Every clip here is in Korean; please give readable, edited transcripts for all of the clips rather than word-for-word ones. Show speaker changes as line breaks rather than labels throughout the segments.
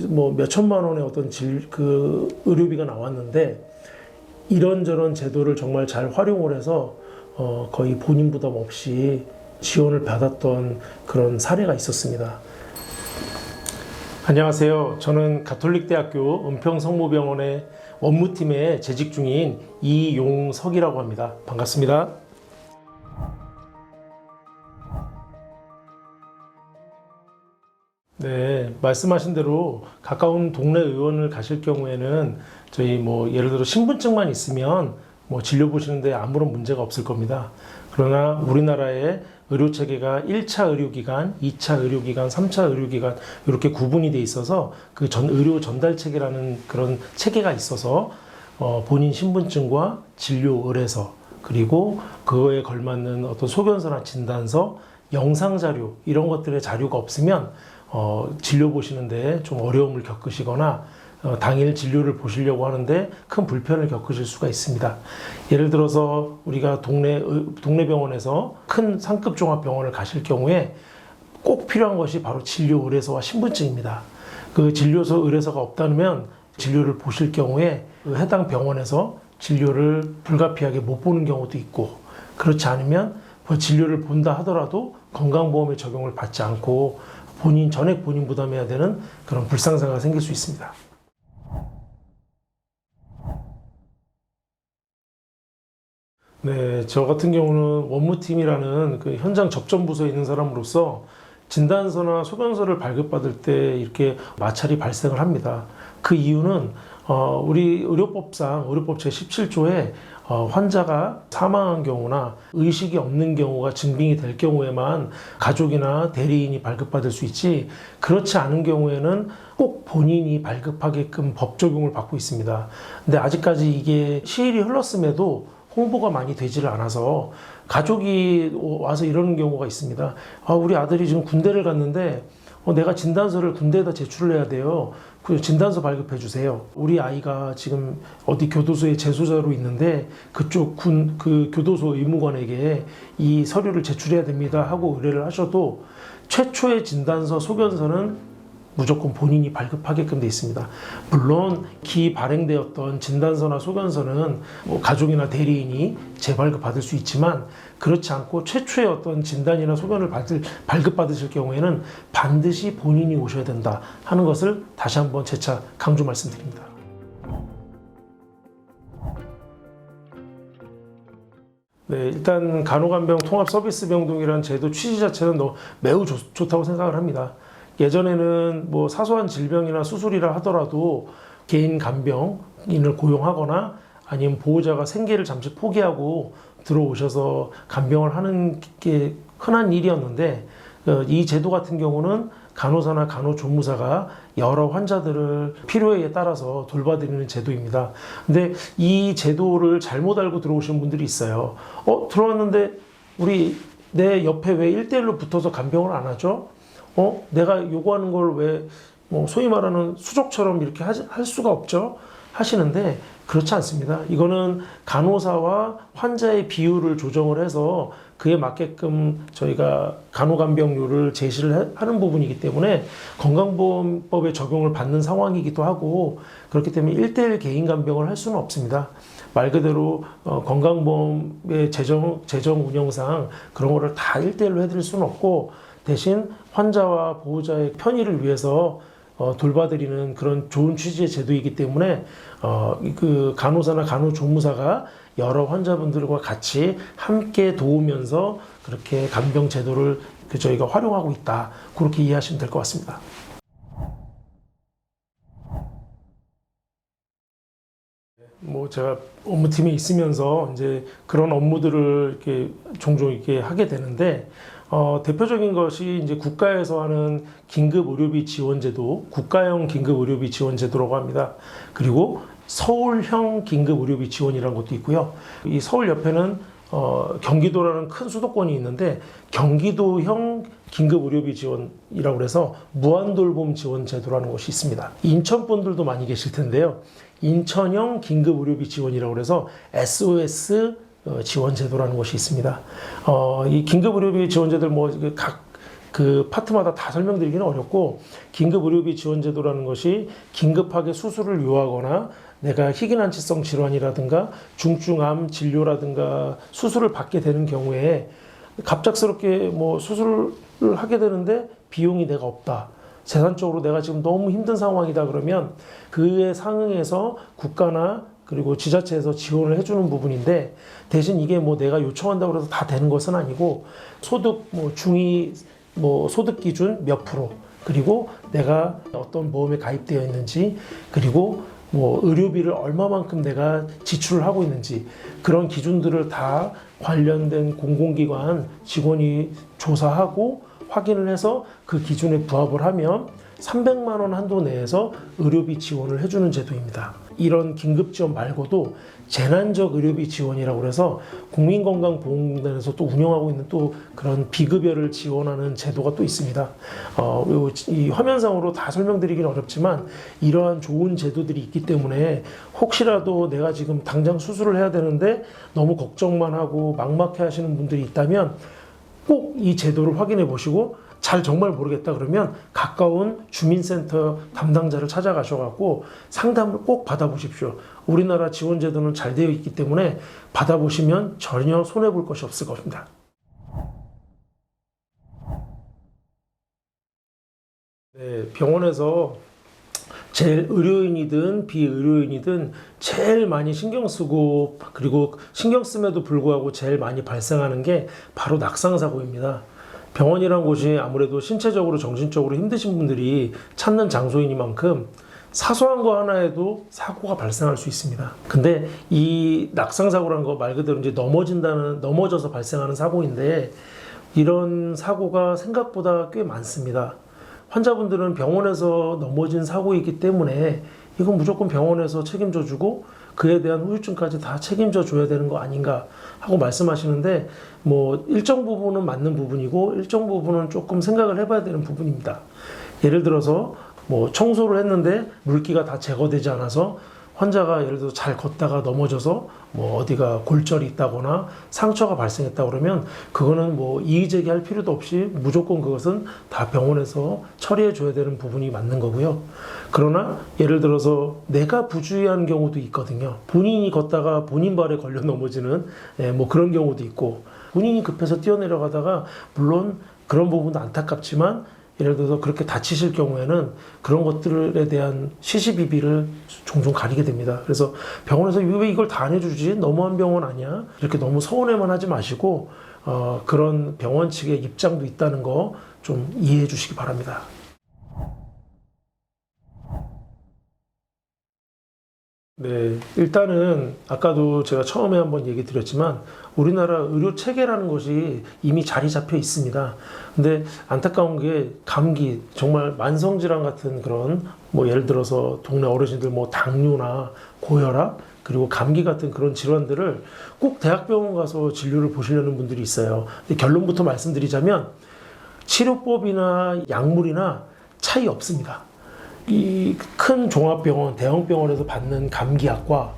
뭐 몇 천만 원의 어떤 그 의료비가 나왔는데 이런저런 제도를 정말 잘 활용을 해서 거의 본인 부담 없이 지원을 받았던 그런 사례가 있었습니다. 안녕하세요. 저는 가톨릭대학교 은평성모병원의 원무팀에 재직 중인 이용석이라고 합니다. 반갑습니다. 네, 말씀하신 대로 가까운 동네 의원을 가실 경우에는 저희 뭐 예를 들어 신분증만 있으면 뭐 진료 보시는데 아무런 문제가 없을 겁니다. 그러나 우리나라의 의료 체계가 1차 의료기관, 2차 의료기관, 3차 의료기관 이렇게 구분이 돼 있어서 그 의료 전달 체계라는 그런 체계가 있어서 본인 신분증과 진료 의뢰서 그리고 그거에 걸맞는 어떤 소견서나 진단서, 영상 자료 이런 것들의 자료가 없으면 진료 보시는데 좀 어려움을 겪으시거나 당일 진료를 보시려고 하는데 큰 불편을 겪으실 수가 있습니다. 예를 들어서 우리가 동네 병원에서 큰 상급 종합병원을 가실 경우에 꼭 필요한 것이 바로 진료 의뢰서와 신분증입니다. 그 진료서 의뢰서가 없다면 진료를 보실 경우에 그 해당 병원에서 진료를 불가피하게 못 보는 경우도 있고, 그렇지 않으면 그 진료를 본다 하더라도 건강보험의 적용을 받지 않고 전액 본인 부담해야 되는 그런 불상사가 생길 수 있습니다. 네, 저 같은 경우는 원무팀이라는 그 현장 접점 부서에 있는 사람으로서 진단서나 소견서를 발급받을 때 이렇게 마찰이 발생을 합니다. 그 이유는 우리 의료법 제17조에 환자가 사망한 경우나 의식이 없는 경우가 증빙이 될 경우에만 가족이나 대리인이 발급받을 수 있지, 그렇지 않은 경우에는 꼭 본인이 발급하게끔 법 적용을 받고 있습니다. 근데 아직까지 이게 시일이 흘렀음에도 홍보가 많이 되지를 않아서 가족이 와서 이러는 경우가 있습니다. 우리 아들이 지금 군대를 갔는데 내가 진단서를 군대에다 제출을 해야 돼요. 그 진단서 발급해 주세요. 우리 아이가 지금 어디 교도소에 재소자로 있는데 그쪽 그 교도소 의무관에게 이 서류를 제출해야 됩니다 하고 의뢰를 하셔도 최초의 진단서, 소견서는 무조건 본인이 발급하게끔 되어 있습니다. 물론 발행되었던 진단서나 소견서는 뭐 가족이나 대리인이 재발급받을 수 있지만, 그렇지 않고 최초의 어떤 진단이나 소견을 발급받으실 경우에는 반드시 본인이 오셔야 된다 하는 것을 다시 한번 재차 강조 말씀드립니다. 네, 일단 간호간병 통합서비스병동이라는 제도 취지 자체는 매우 좋다고 생각을 합니다. 예전에는 뭐 사소한 질병이나 수술이라 하더라도 개인 간병인을 고용하거나 아니면 보호자가 생계를 잠시 포기하고 들어오셔서 간병을 하는 게 흔한 일이었는데, 이 제도 같은 경우는 간호사나 간호조무사가 여러 환자들을 필요에 따라서 돌봐드리는 제도입니다. 근데 이 제도를 잘못 알고 들어오신 분들이 있어요. 들어왔는데 내 옆에 왜 1대1로 붙어서 간병을 안 하죠? 내가 요구하는 걸 왜 소위 말하는 수족처럼 이렇게 할 수가 없죠? 하시는데, 그렇지 않습니다. 이거는 간호사와 환자의 비율을 조정을 해서 그에 맞게끔 저희가 간호간병료를 제시를 하는 부분이기 때문에 건강보험법에 적용을 받는 상황이기도 하고, 그렇기 때문에 1대1 개인 간병을 할 수는 없습니다. 말 그대로 건강보험의 재정 운영상 그런 거를 다 1대1로 해드릴 수는 없고, 대신 환자와 보호자의 편의를 위해서 돌봐드리는 그런 좋은 취지의 제도이기 때문에 그 간호사나 간호조무사가 여러 환자분들과 같이 함께 도우면서 그렇게 간병 제도를 저희가 활용하고 있다, 그렇게 이해하시면 될 것 같습니다. 뭐 제가 업무팀에 있으면서 이제 그런 업무들을 이렇게 종종 이렇게 하게 되는데, 대표적인 것이 이제 국가에서 하는 긴급의료비 지원제도, 국가형 긴급의료비 지원제도라고 합니다. 그리고 서울형 긴급의료비 지원이라는 것도 있고요. 이 서울 옆에는 경기도라는 큰 수도권이 있는데 경기도형 긴급의료비 지원이라고 해서 무한돌봄 지원 제도라는 것이 있습니다. 인천 분들도 많이 계실 텐데요. 인천형 긴급의료비 지원이라고 해서 SOS 지원 제도라는 것이 있습니다. 이 긴급의료비 지원제들 각 그 파트마다 다 설명드리기는 어렵고, 긴급의료비 지원제도라는 것이 긴급하게 수술을 요하거나 내가 희귀난치성 질환이라든가 중증암 진료라든가 수술을 받게 되는 경우에 갑작스럽게 뭐 수술을 하게 되는데 비용이 내가 없다. 재산적으로 내가 지금 너무 힘든 상황이다 그러면 그에 상응해서 국가나 그리고 지자체에서 지원을 해주는 부분인데, 대신 이게 뭐 내가 요청한다고 해서 다 되는 것은 아니고 소득 뭐 중위 뭐 소득 기준 몇 프로, 그리고 내가 어떤 보험에 가입되어 있는지, 그리고 뭐 의료비를 얼마만큼 내가 지출을 하고 있는지, 그런 기준들을 다 관련된 공공기관 직원이 조사하고 확인을 해서 그 기준에 부합을 하면 300만 원 한도 내에서 의료비 지원을 해주는 제도입니다. 이런 긴급지원 말고도 재난적 의료비 지원이라고 해서 국민건강보험공단에서 또 운영하고 있는 또 그런 비급여를 지원하는 제도가 또 있습니다. 이 화면상으로 다 설명드리기는 어렵지만 이러한 좋은 제도들이 있기 때문에 혹시라도 내가 지금 당장 수술을 해야 되는데 너무 걱정만 하고 막막해 하시는 분들이 있다면 꼭 이 제도를 확인해 보시고, 잘 정말 모르겠다 그러면 가까운 주민센터 담당자를 찾아가셔갖고 상담을 꼭 받아보십시오. 우리나라 지원제도는 잘 되어 있기 때문에 받아보시면 전혀 손해볼 것이 없을 겁니다. 네, 병원에서 제일 의료인이든 비의료인이든 제일 많이 신경 쓰고, 그리고 신경 씀에도 불구하고 제일 많이 발생하는 게 바로 낙상사고입니다. 병원이란 곳이 아무래도 신체적으로 정신적으로 힘드신 분들이 찾는 장소이니만큼 사소한 거 하나에도 사고가 발생할 수 있습니다. 근데 이 낙상사고라는 거 말 그대로 이제 넘어져서 발생하는 사고인데, 이런 사고가 생각보다 꽤 많습니다. 환자분들은 병원에서 넘어진 사고이기 때문에 이건 무조건 병원에서 책임져 주고 그에 대한 후유증까지 다 책임져 줘야 되는 거 아닌가 하고 말씀하시는데, 뭐 일정 부분은 맞는 부분이고 일정 부분은 조금 생각을 해봐야 되는 부분입니다. 예를 들어서 뭐 청소를 했는데 물기가 다 제거되지 않아서 환자가 예를 들어서 잘 걷다가 넘어져서 뭐 어디가 골절이 있다거나 상처가 발생했다 그러면 그거는 뭐 이의 제기할 필요도 없이 무조건 그것은 다 병원에서 처리해 줘야 되는 부분이 맞는 거고요. 그러나 예를 들어서 내가 부주의한 경우도 있거든요. 본인이 걷다가 본인 발에 걸려 넘어지는 뭐 그런 경우도 있고, 본인이 급해서 뛰어내려가다가 물론 그런 부분도 안타깝지만 예를 들어서 그렇게 다치실 경우에는 그런 것들에 대한 시시비비를 종종 가리게 됩니다. 그래서 병원에서 왜 이걸 다 안 해주지? 너무한 병원 아니야? 이렇게 너무 서운해만 하지 마시고 그런 병원 측의 입장도 있다는 거 좀 이해해 주시기 바랍니다. 네, 일단은 아까도 제가 처음에 한번 얘기 드렸지만 우리나라 의료 체계라는 것이 이미 자리 잡혀 있습니다. 근데 안타까운 게 감기, 정말 만성질환 같은 그런 뭐 예를 들어서 동네 어르신들 뭐 당뇨나 고혈압 그리고 감기 같은 그런 질환들을 꼭 대학병원 가서 진료를 보시려는 분들이 있어요. 근데 결론부터 말씀드리자면 치료법이나 약물이나 차이 없습니다. 이 큰 종합병원, 대형병원에서 받는 감기약과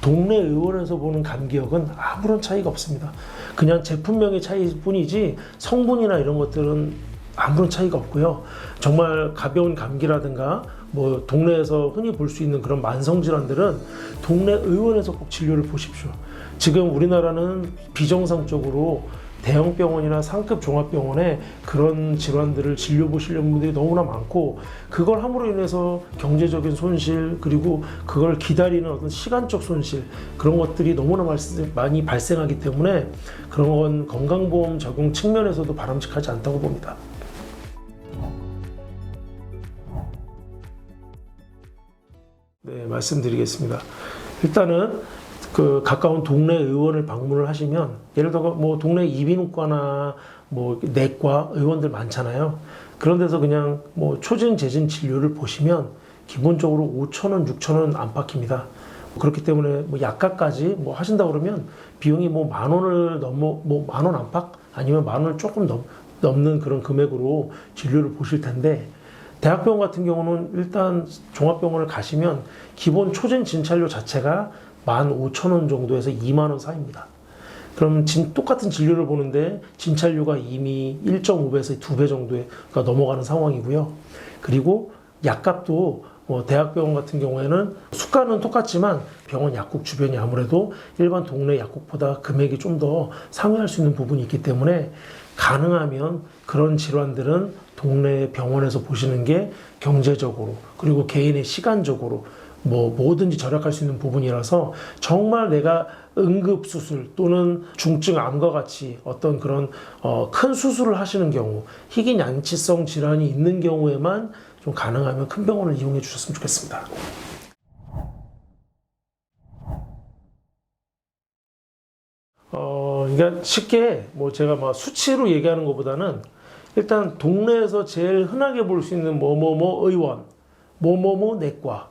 동네 의원에서 보는 감기약은 아무런 차이가 없습니다. 그냥 제품명의 차이일 뿐이지 성분이나 이런 것들은 아무런 차이가 없고요. 정말 가벼운 감기라든가 뭐 동네에서 흔히 볼 수 있는 그런 만성질환들은 동네 의원에서 꼭 진료를 보십시오. 지금 우리나라는 비정상적으로 대형병원이나 상급 종합병원에 그런 질환들을 진료 보시려는 분들이 너무나 많고, 그걸 함으로 인해서 경제적인 손실, 그리고 그걸 기다리는 어떤 시간적 손실, 그런 것들이 너무나 많이 발생하기 때문에 그런 건 건강보험 적용 측면에서도 바람직하지 않다고 봅니다. 네, 말씀드리겠습니다. 일단은 그 가까운 동네 의원을 방문을 하시면, 예를 들어 뭐 동네 이비인후과나 뭐 내과 의원들 많잖아요. 그런 데서 그냥 뭐 초진 재진 진료를 보시면 기본적으로 5,000원, 6,000원 안팎입니다. 그렇기 때문에 뭐 약가까지 뭐 하신다 그러면 비용이 뭐 10,000원을 넘어, 뭐 10,000원 안팎 아니면 10,000원을 조금 넘는 그런 금액으로 진료를 보실 텐데, 대학병원 같은 경우는 일단 종합병원을 가시면 기본 초진 진찰료 자체가 15,000원 정도에서 20,000원 사이입니다. 그럼 똑같은 진료를 보는데 진찰료가 이미 1.5배에서 2배 정도가 넘어가는 상황이고요. 그리고 약값도 대학병원 같은 경우에는 수가는 똑같지만 병원 약국 주변이 아무래도 일반 동네 약국보다 금액이 좀 더 상회할 수 있는 부분이 있기 때문에 가능하면 그런 질환들은 동네 병원에서 보시는 게 경제적으로 그리고 개인의 시간적으로 뭐든지 절약할 수 있는 부분이라서 정말 내가 응급수술 또는 중증 암과 같이 어떤 그런 큰 수술을 하시는 경우 희귀 양치성 질환이 있는 경우에만 좀 가능하면 큰 병원을 이용해 주셨으면 좋겠습니다. 그러니까 쉽게 제가 막 수치로 얘기하는 것보다는 일단 동네에서 제일 흔하게 볼 수 있는 뭐뭐뭐 의원, 뭐뭐뭐 내과,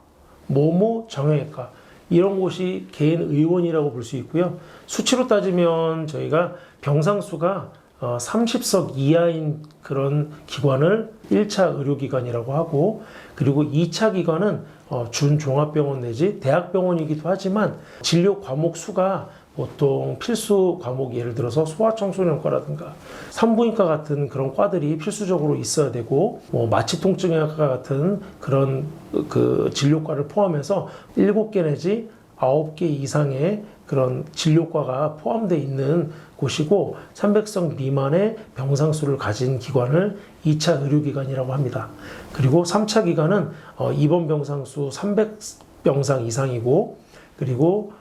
뭐뭐 정형외과 이런 곳이 개인 의원이라고 볼 수 있고요. 수치로 따지면 저희가 병상수가 30석 이하인 그런 기관을 1차 의료기관이라고 하고 그리고 2차 기관은 준종합병원 내지 대학병원이기도 하지만 진료 과목 수가 보통 필수 과목 예를 들어서 소아청소년과라든가 산부인과 같은 그런 과들이 필수적으로 있어야 되고 마취통증의학과 같은 그런 그 진료과를 포함해서 7개 내지 9개 이상의 그런 진료과가 포함되어 있는 곳이고 300석 미만의 병상수를 가진 기관을 2차 의료기관이라고 합니다. 그리고 3차 기관은 입원 병상수 300병상 이상이고 그리고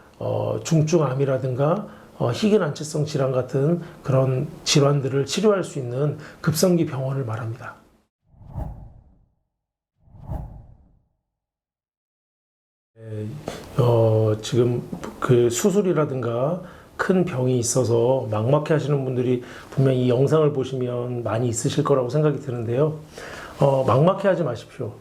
중증암이라든가 희귀난치성 질환 같은 그런 질환들을 치료할 수 있는 급성기 병원을 말합니다. 지금 그 수술이라든가 큰 병이 있어서 막막해 하시는 분들이 분명히 이 영상을 보시면 많이 있으실 거라고 생각이 드는데요. 막막해 하지 마십시오.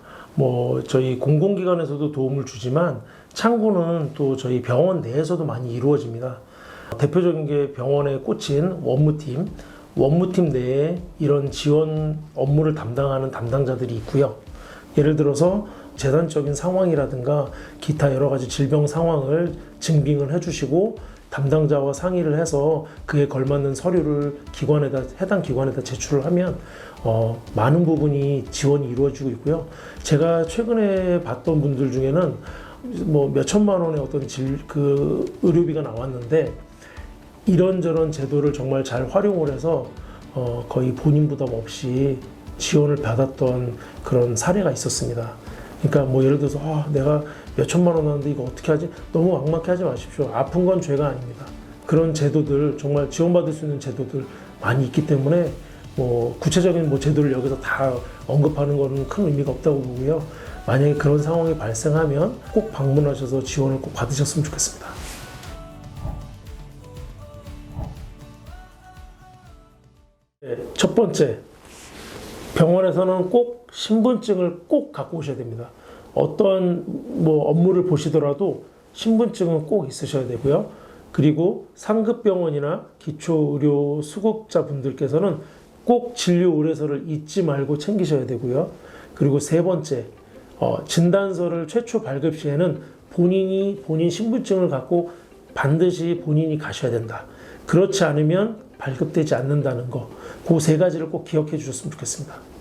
저희 공공기관에서도 도움을 주지만 창구는 또 저희 병원 내에서도 많이 이루어집니다. 대표적인 게 병원에 꽂힌 원무팀 내에 이런 지원 업무를 담당하는 담당자들이 있고요. 예를 들어서 재단적인 상황이라든가 기타 여러 가지 질병 상황을 증빙을 해주시고 담당자와 상의를 해서 그에 걸맞는 서류를 해당 기관에다 제출을 하면 많은 부분이 지원이 이루어지고 있고요. 제가 최근에 봤던 분들 중에는 몇 천만 원의 어떤 의료비가 나왔는데 이런저런 제도를 정말 잘 활용을 해서 거의 본인 부담 없이 지원을 받았던 그런 사례가 있었습니다. 그러니까 예를 들어서 내가 몇 천만 원 하는데 이거 어떻게 하지? 너무 막막해 하지 마십시오. 아픈 건 죄가 아닙니다. 그런 제도들 정말 지원받을 수 있는 제도들 많이 있기 때문에 구체적인 제도를 여기서 다 언급하는 거는 큰 의미가 없다고 보고요. 만약에 그런 상황이 발생하면 꼭 방문하셔서 지원을 꼭 받으셨으면 좋겠습니다. 첫 번째, 병원에서는 꼭 신분증을 꼭 갖고 오셔야 됩니다. 어떤 업무를 보시더라도 신분증은 꼭 있으셔야 되고요. 그리고 상급병원이나 기초의료 수급자분들께서는 꼭 진료 의뢰서를 잊지 말고 챙기셔야 되고요. 그리고 세 번째, 진단서를 최초 발급 시에는 본인 신분증을 갖고 반드시 본인이 가셔야 된다. 그렇지 않으면 발급되지 않는다는 거, 그 세 가지를 꼭 기억해 주셨으면 좋겠습니다.